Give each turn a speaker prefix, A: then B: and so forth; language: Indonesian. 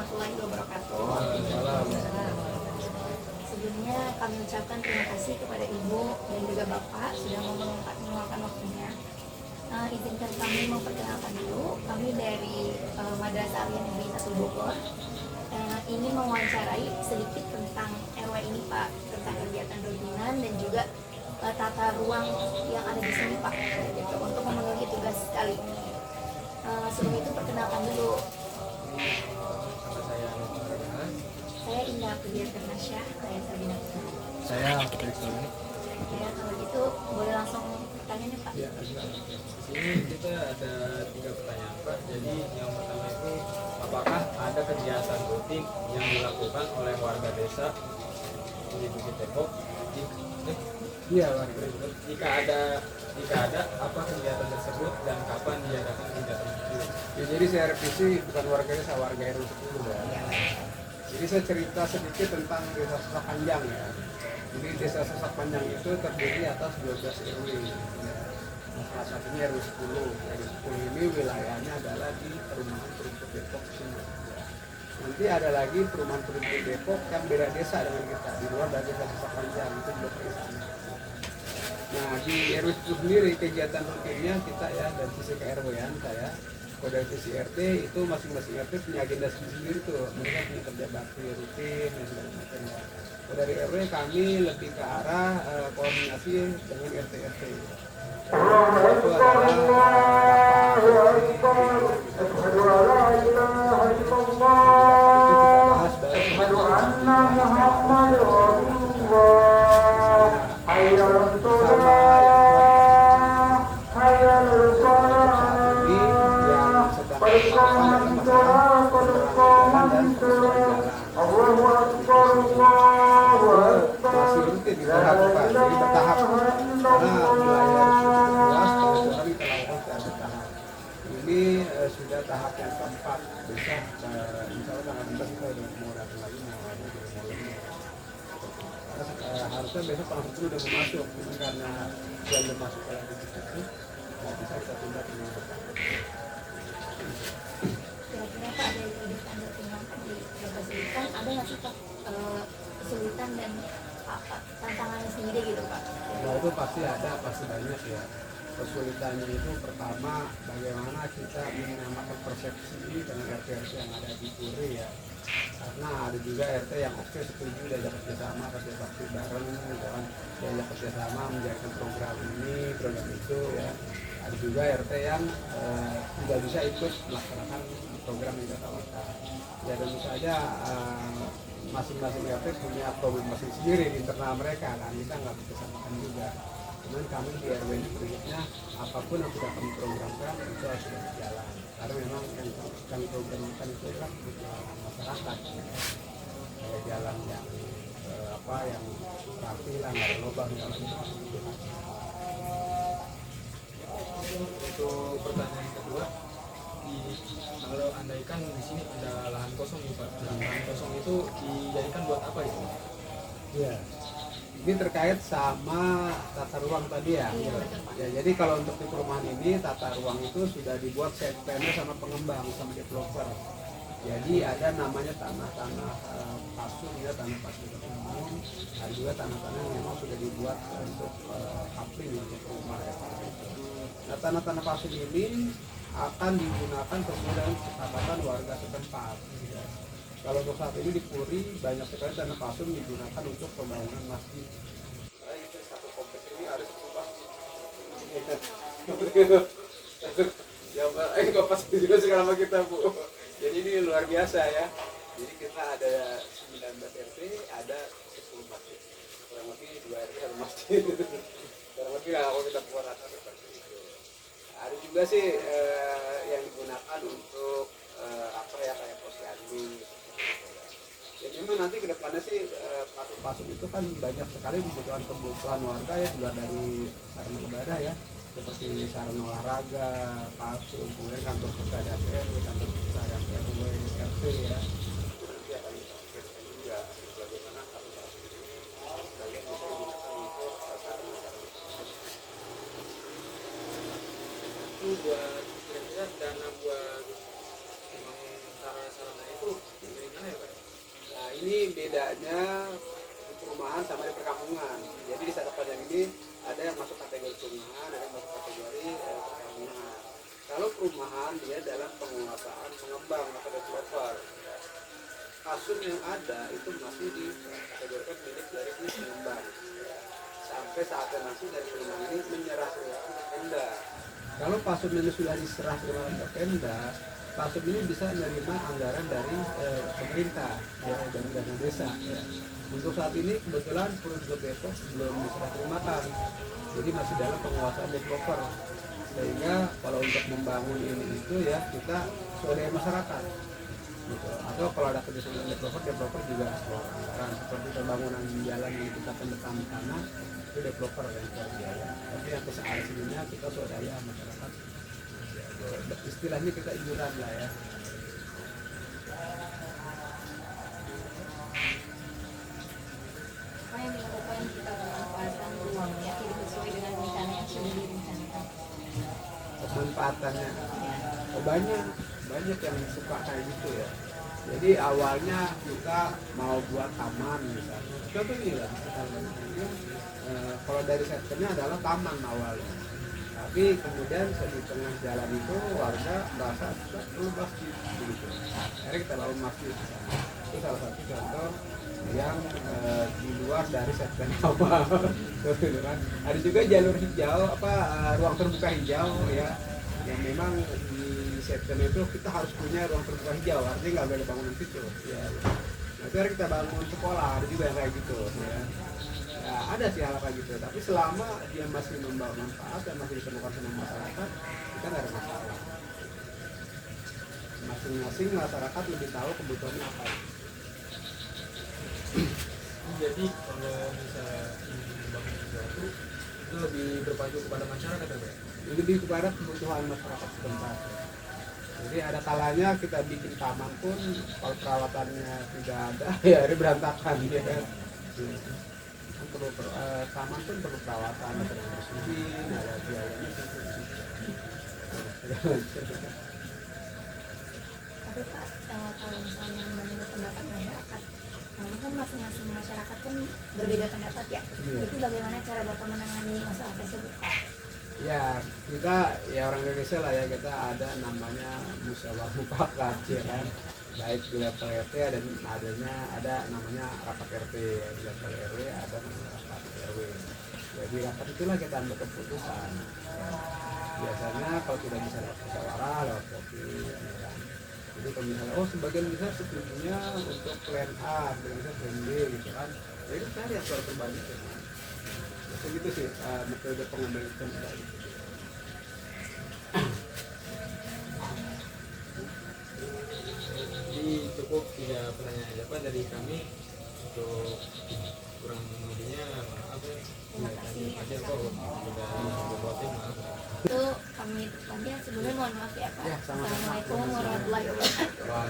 A: warahmatullahi wabarakatuh. Sebelumnya kami ucapkan terima kasih kepada Ibu dan juga Bapak sudah meluangkan waktunya. Izinkan kami memperkenalkan dulu, kami dari Madrasah Aliyah Negeri 1 Bogor ingin mewawancarai sedikit tentang RW ini Pak, tentang kegiatan rutinan dan juga tata ruang yang ada di sini Pak, gitu, untuk memenuhi tugas kali ini. Sebelum itu perkenalkan dulu. Saya Indah Pilihan-Nasya, saya Sabina.
B: Saya Kristus.
A: Ya, kalau gitu boleh langsung pertanyaannya Pak.
B: Ya, di sini kita ada 3 pertanyaan Pak. Jadi yang pertama itu, apakah ada kegiatan rutin yang dilakukan oleh warga desa di Bukit Depok? Iya, warga. Jika ada, apa kegiatan tersebut dan kapan diadakan kegiatan tersebut?
C: Ya, jadi saya revisi bukan warga desa, warga RW 10 ya. Jadi saya cerita sedikit tentang desa Sasak Panjang ya. Jadi desa Sasak Panjang itu terdiri atas 12 RW. Salah satunya RW 10. RW 10 ini wilayahnya adalah di perumahan Perumput Depok sini. Nanti ada lagi perumahan Perumput Depok yang beda desa dengan kita, di luar dari desa Sasak Panjang, itu blok di sana. Nah, di RW 10 sendiri kegiatan rutinnya kita ya, dari sisi ke-RW-an saya, kalau dari sisi RT itu masing-masing RT punya agenda sendiri tuh, mereka punya kerja bakti rutin dan segala macam ya. Kalau dari RW kami lebih ke arah koordinasi dengan RT-RT. Itu masih rutin dilakukan, jadi bertahap karena wilayah luas, orang kita lakukan secara bertahap. Ini sudah tahap yang keempat, besok insya Allah tanggal 16 kita udah mau datang lagi karena harusnya besok tanggal 10 udah mau masuk, cuman karena yang belum masuk ke lagi itu nggak bisa kita tunda dengan bertahap.
A: Kira-kira Pak dari standar yang tadi Bapak sebutkan, ada nggak sih Pak kesulitan dan tantangannya sendiri gitu Pak?
C: Nah, itu pasti ada, pasti banyak ya. Kesulitannya itu pertama bagaimana kita menyamakan persepsi dengan RT-RT yang ada di Puri ya. Karena ada juga RT yang oke setuju diajak kerjasama, kerja bakti bareng, gitu kan, diajak kerjasama menjalankan program ini, program itu ya. Ada juga RT yang tidak bisa ikut melaksanakan program yang kita tawarkan. Ya tentu saja masing-masing RT punya problem masing sendiri di internal mereka kan, kita nggak bisa samakan juga. Cuman kami di RW ini prinsipnya apapun yang sudah kami programkan itu harus sudah berjalan, karena memang yang kami programkan itu adalah kebutuhan masyarakat ya. Kayak jalan yang yang rapi lah, nggak ada lubang dan sebagainya.
B: Untuk pertanyaan kedua, kalau andaikan di sini ada lahan kosong nih Pak, lahan kosong itu dijadikan buat apa itu?
C: Ya, ini terkait sama tata ruang tadi ya. Ya, jadi kalau untuk di perumahan ini tata ruang itu sudah dibuat set plan-nya sama pengembang, sama developer. Jadi ada namanya tanah-tanah pasur ya, tanah pasur umum. Ada juga tanah-tanah yang memang sudah dibuat untuk coupling untuk rumah ya. Nah, tanah-tanah pasir ini akan digunakan sesuai dengan kesepakatan warga setempat. Ya. Kalau untuk saat ini di Puri banyak sekali tanah pasir digunakan untuk pembangunan masjid. Nah, itu satu kompleks ini harus berubah. Ya, Bapak juga sekarang sama kita Bu. Jadi ini luar biasa ya. Jadi kita ada 19 RT, ada 10 masjid. Kurang lebih 2 RT 1 masjid. Kurang lebih lah kalau kita buat rata seperti itu. Ada juga sih yang digunakan untuk kayak posyandu. Jadi memang nanti kedepannya sih pasuk itu kan banyak sekali kebutuhan warga ya, juga dari sarana ibadah ya, seperti sarana olahraga, pasuk, kemudian kantor pusat RW, kantor pusat RW, RT ya. Nanti akan kita juga bagaimana kantor pasuk ini banyak bisa digunakan untuk sarana-sarana
B: Itu buat kira-kira dana buat membangun sarana-sarana itu dari gimana ya Pak?
C: Nah ini bedanya di perumahan sama di perkampungan. Jadi di Sarapan yang ini ada yang masuk kategori perumahan, ada yang masuk kategori perkampungan. Kalau perumahan dia dalam penguasaan pengembang atau developer. Kasus yang ada itu masih dikategorikan milik dari pengembang. Sampai saatnya nanti dari perumahan ini menyerah ke Pemda. Kalau pasum ini sudah diserah ke Pemda, pasum ini bisa menerima anggaran dari pemerintah, ya, dari dana desa. Ya. Untuk saat ini kebetulan Pemkot Depok belum diserah terimakan, jadi masih dalam penguasaan developer. Sehingga kalau untuk membangun ini itu ya kita swadaya masyarakat. Gitu. Atau kalau ada kerjasama developer juga keluar anggaran seperti pembangunan jalan yang kita tentang tanah itu developer yang keluar biaya. Tapi yang kesehariannya kita swadaya masyarakat, istilahnya kita iuran lah ya.
A: Apa yang dilakukan kita pemanfaatan ruangnya tidak sesuai dengan rencana yang sudah direncanakan?
C: Pemanfaatannya banyak yang suka kayak gitu ya. Jadi awalnya kita mau buat taman misalnya. Contoh ini lah, kalau dari sektornya adalah taman awalnya. Tapi kemudian di tengah jalan itu warga merasa perlu masjid begitu. Akhirnya kita bangun masjid. Itu salah satu contoh yang di luar dari sektor awal. Ada juga jalur hijau, ruang terbuka hijau ya. Yang memang di sektor itu kita harus punya ruang terbuka hijau, artinya nggak boleh bangunan situ. Ya. Nah, akhirnya kita bangun sekolah, ada juga yang kayak gitu. Ya. Ya, ada sih hal kayak gitu, tapi selama dia masih membawa manfaat dan masih ditemukan sama masyarakat, kita nggak ada masalah. Masing-masing masyarakat lebih tahu kebutuhannya apa.
B: Jadi kalau misalnya ingin membangun sesuatu itu lebih berpacu kepada masyarakat ya Pak?
C: Lebih kepada kebutuhan masyarakat setempat. Jadi ada kalanya kita bikin taman pun kalau perawatannya tidak ada ya ini berantakan ya kan. Perlu taman pun perlu perawatan, perlu bersihin, ada biayanya.
A: Tapi Pak, kalau misalnya menurut pendapat masyarakat, kan masing-masing masyarakat kan berbeda pendapat ya.
C: Iya.
A: Itu bagaimana cara Bapak menangani masalah tersebut?
C: Ya kita ya orang Indonesia lah ya, kita ada namanya musyawarah mufakat ya kan, baik di level RT dan ada namanya rapat RT, di level RW ada namanya rapat RW. Jadi rapat itulah kita ambil keputusan. Ya. Biasanya kalau tidak bisa lewat musyawarah lewat kopi ya kan. Jadi kalau misalnya sebagian besar setujunya untuk plan A, sebagian besar plan B gitu kan, ya itu cari yang suara terbalik ya. Begitu sih metode pengambilan keputusan.
B: Jadi cukup 3 pertanyaan aja Pak dari kami. Untuk kurang lebihnya maaf ya.
A: Terima kasih.
B: Aja kok sudah berbuatin maaf.
A: Itu kami tutup aja. Sebelumnya mohon maaf ya Pak.
C: Ya, sama-sama.
A: Assalamualaikum warahmatullahi wabarakatuh.
C: Wah.